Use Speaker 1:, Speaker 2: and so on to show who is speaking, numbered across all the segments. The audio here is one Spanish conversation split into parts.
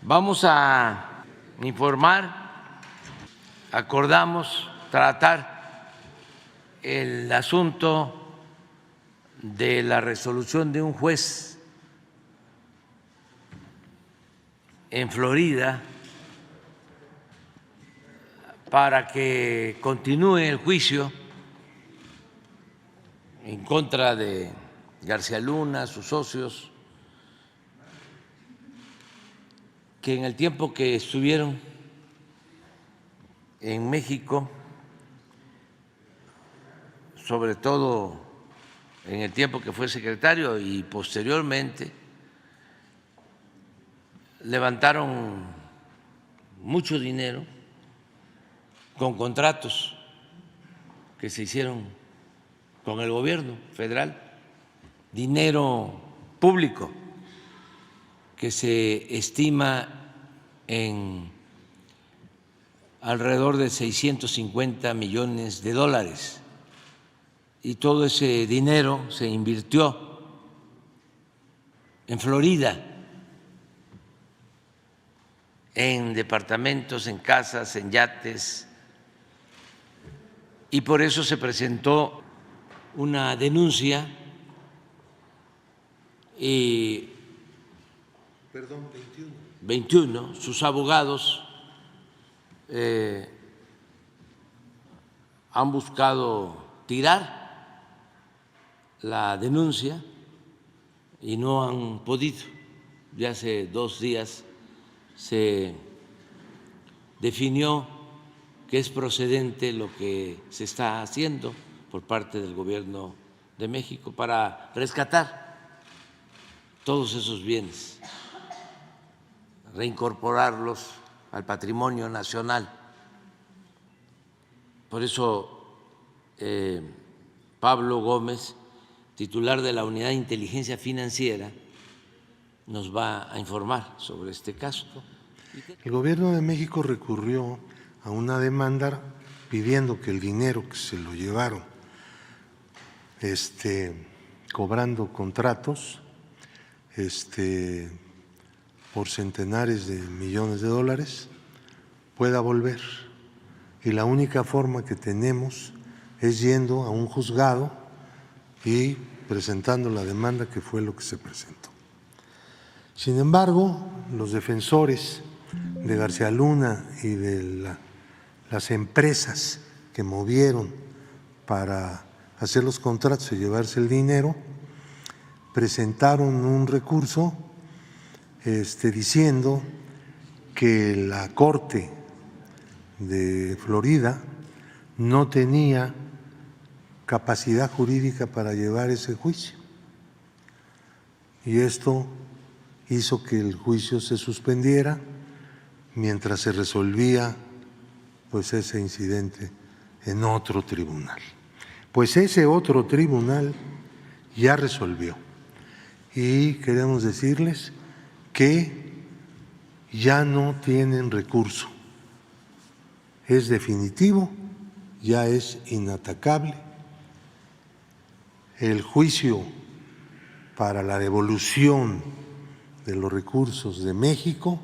Speaker 1: Vamos a informar, acordamos tratar el asunto de la resolución de un juez en Florida para que continúe el juicio en contra de García Luna, sus socios, que en el tiempo que estuvieron en México, sobre todo en el tiempo que fue secretario y posteriormente, levantaron mucho dinero con contratos que se hicieron con el gobierno federal, dinero público que se estima en alrededor de 650 millones de dólares. Y todo ese dinero se invirtió en Florida, en departamentos, en casas, en yates, y por eso se presentó una denuncia y 21, sus abogados han buscado tirar la denuncia y no han podido. Ya hace 2 días se definió que es procedente lo que se está haciendo por parte del Gobierno de México para rescatar todos esos bienes, reincorporarlos al patrimonio nacional. Por eso Pablo Gómez, titular de la Unidad de Inteligencia Financiera, nos va a informar sobre este caso.
Speaker 2: El Gobierno de México recurrió a una demanda pidiendo que el dinero que se lo llevaron cobrando contratos por centenares de millones de dólares pueda volver. Y la única forma que tenemos es yendo a un juzgado y presentando la demanda, que fue lo que se presentó. Sin embargo, los defensores de García Luna y de las empresas que movieron para hacer los contratos y llevarse el dinero, presentaron un recurso diciendo que la Corte de Florida no tenía capacidad jurídica para llevar ese juicio. Y esto hizo que el juicio se suspendiera mientras se resolvía pues ese incidente en otro tribunal. Pues ese otro tribunal ya resolvió y queremos decirles que ya no tienen recurso. Es definitivo, ya es inatacable. El juicio para la devolución de los recursos de México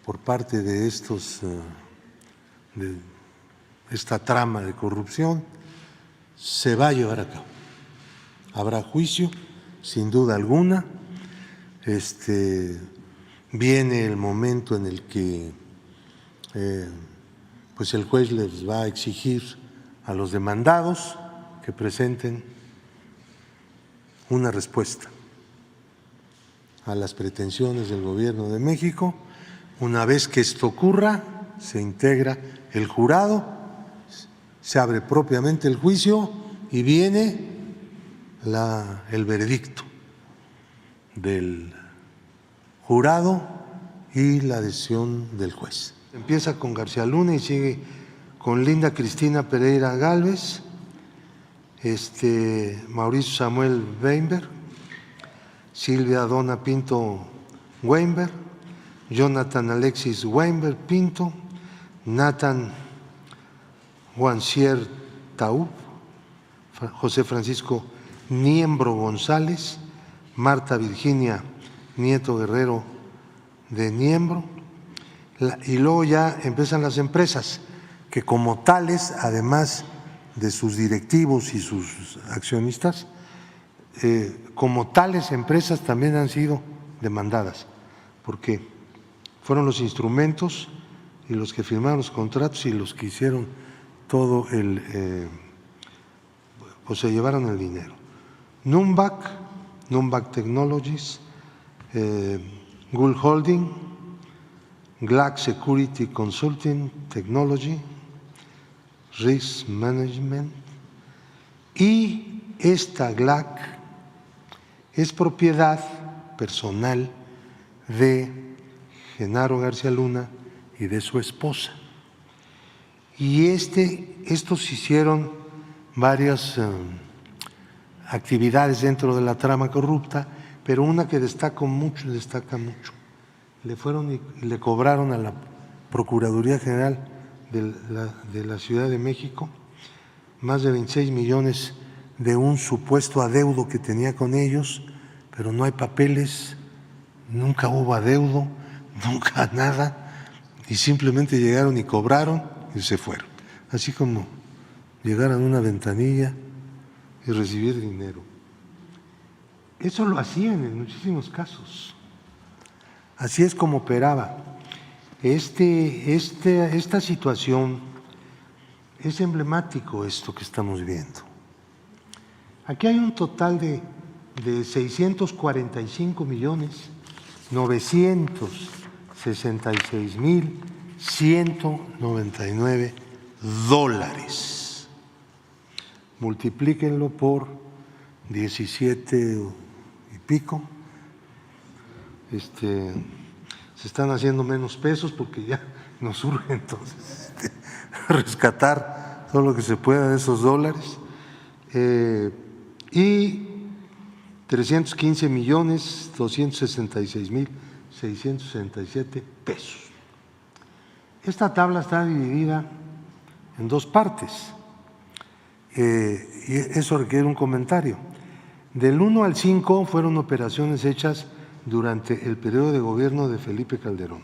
Speaker 2: por parte de esta trama de corrupción se va a llevar a cabo. Habrá juicio, sin duda alguna. Viene el momento en el que pues el juez les va a exigir a los demandados que presenten una respuesta a las pretensiones del Gobierno de México. Una vez que esto ocurra, se integra el jurado, se abre propiamente el juicio y viene el veredicto del jurado y la decisión del juez. Empieza con García Luna y sigue con Linda Cristina Pereira Gálvez, Mauricio Samuel Weinberg, Silvia Donna Pinto Weinberg, Jonathan Alexis Weinberg Pinto, Nathan Juancier Taub, José Francisco Niembro González, Marta Virginia Nieto Guerrero de Niembro, y luego ya empiezan las empresas, que como tales, además de sus directivos y sus accionistas, como tales empresas también han sido demandadas, porque fueron los instrumentos y los que firmaron los contratos y los que hicieron todo pues se llevaron el dinero. Numbac Technologies, Gould Holding, GLAC Security Consulting Technology, Risk Management, y esta GLAC es propiedad personal de Genaro García Luna y de su esposa. Y estos hicieron varias actividades dentro de la trama corrupta, pero una que destaca mucho, le cobraron a la Procuraduría General de la Ciudad de México más de 26 millones de un supuesto adeudo que tenía con ellos, pero no hay papeles, nunca hubo adeudo, nunca nada, y simplemente llegaron y cobraron y se fueron, así como llegar a una ventanilla y recibir dinero. Eso lo hacían en muchísimos casos. Así es como operaba. Esta situación es emblemático, esto que estamos viendo. Aquí hay un total de 645.966.199 dólares. Multiplíquenlo por 17 y pico. Se están haciendo menos pesos porque ya nos urge entonces rescatar todo lo que se pueda de esos dólares. Y 315.266.667 pesos. Esta tabla está dividida en dos partes y eso requiere un comentario. Del 1 al 5 fueron operaciones hechas durante el periodo de gobierno de Felipe Calderón,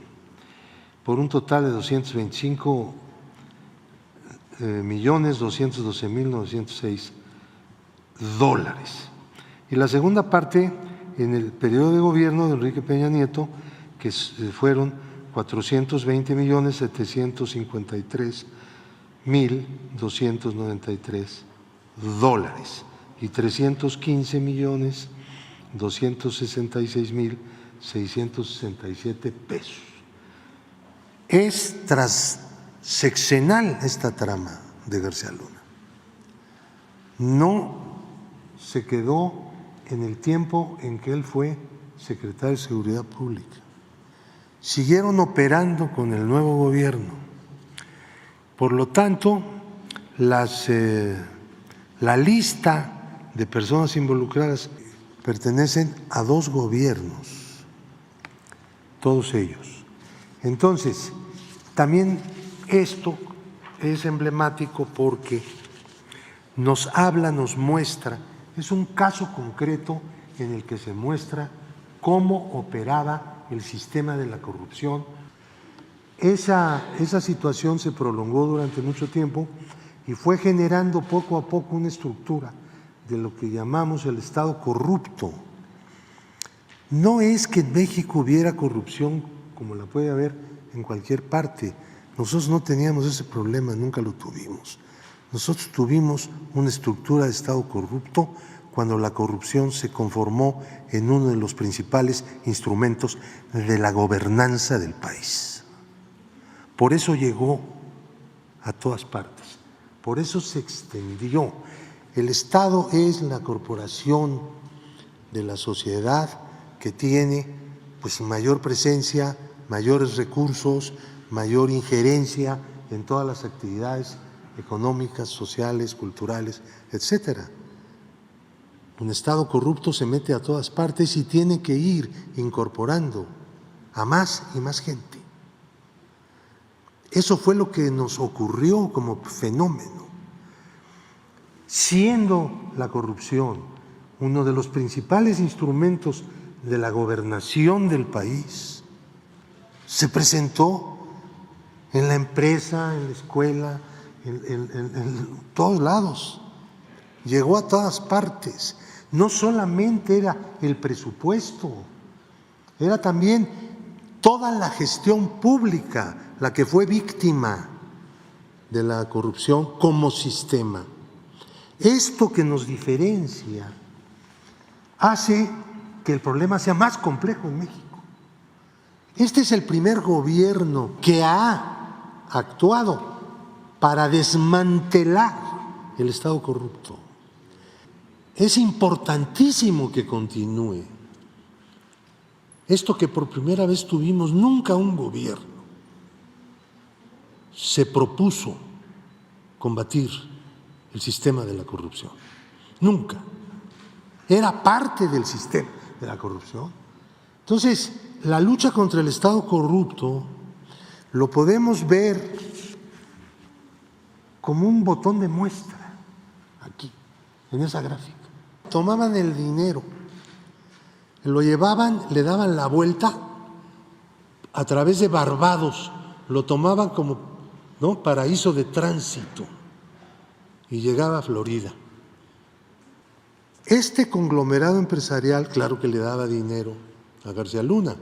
Speaker 2: por un total de 225.212.906 dólares. Y la segunda parte, en el periodo de gobierno de Enrique Peña Nieto, que fueron 420.753.293 dólares y 315.266.667 pesos. Es transseccional esta trama de García Luna. No se quedó en el tiempo en que él fue secretario de Seguridad Pública. Siguieron operando con el nuevo gobierno. Por lo tanto, la lista de personas involucradas pertenecen a dos gobiernos, todos ellos. Entonces, también esto es emblemático porque nos habla, nos muestra, es un caso concreto en el que se muestra cómo operaba el sistema de la corrupción. Esa situación se prolongó durante mucho tiempo y fue generando poco a poco una estructura de lo que llamamos el Estado corrupto. No es que en México hubiera corrupción como la puede haber en cualquier parte. Nosotros no teníamos ese problema, nunca lo tuvimos. Nosotros tuvimos una estructura de Estado corrupto cuando la corrupción se conformó en uno de los principales instrumentos de la gobernanza del país. Por eso llegó a todas partes, por eso se extendió. El Estado es la corporación de la sociedad que tiene pues mayor presencia, mayores recursos, mayor injerencia en todas las actividades económicas, sociales, culturales, etcétera. Un Estado corrupto se mete a todas partes y tiene que ir incorporando a más y más gente. Eso fue lo que nos ocurrió como fenómeno. Siendo la corrupción uno de los principales instrumentos de la gobernación del país, se presentó en la empresa, en la escuela, en todos lados. Llegó a todas partes. No solamente era el presupuesto, era también toda la gestión pública la que fue víctima de la corrupción como sistema. Esto que nos diferencia hace que el problema sea más complejo en México. Este es el primer gobierno que ha actuado para desmantelar el Estado corrupto. Es importantísimo que continúe. Esto que por primera vez tuvimos, nunca un gobierno se propuso combatir el sistema de la corrupción. Nunca. Era parte del sistema de la corrupción. Entonces, la lucha contra el Estado corrupto lo podemos ver como un botón de muestra, aquí, en esa gráfica. Tomaban el dinero, lo llevaban, le daban la vuelta a través de Barbados, lo tomaban como, ¿no?, paraíso de tránsito y llegaba a Florida. Este conglomerado empresarial, claro que le daba dinero a García Luna.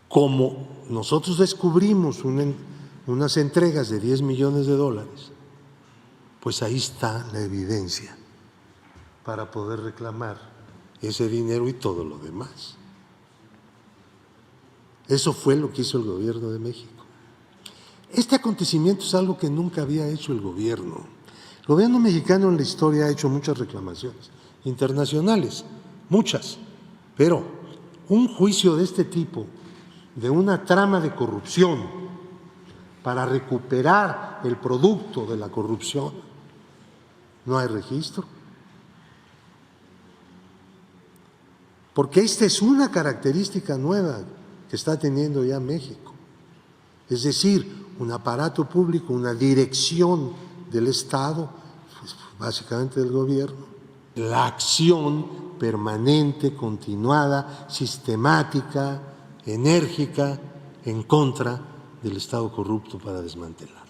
Speaker 2: Como nosotros descubrimos unas entregas de 10 millones de dólares, pues ahí está la evidencia para poder reclamar ese dinero y todo lo demás. Eso fue lo que hizo el gobierno de México. Este acontecimiento es algo que nunca había hecho el gobierno. El gobierno mexicano en la historia ha hecho muchas reclamaciones internacionales, muchas, pero un juicio de este tipo, de una trama de corrupción para recuperar el producto de la corrupción, no hay registro. Porque esta es una característica nueva que está teniendo ya México. Es decir, un aparato público, una dirección del Estado, pues básicamente del gobierno, la acción permanente, continuada, sistemática, enérgica, en contra del Estado corrupto para desmantelar.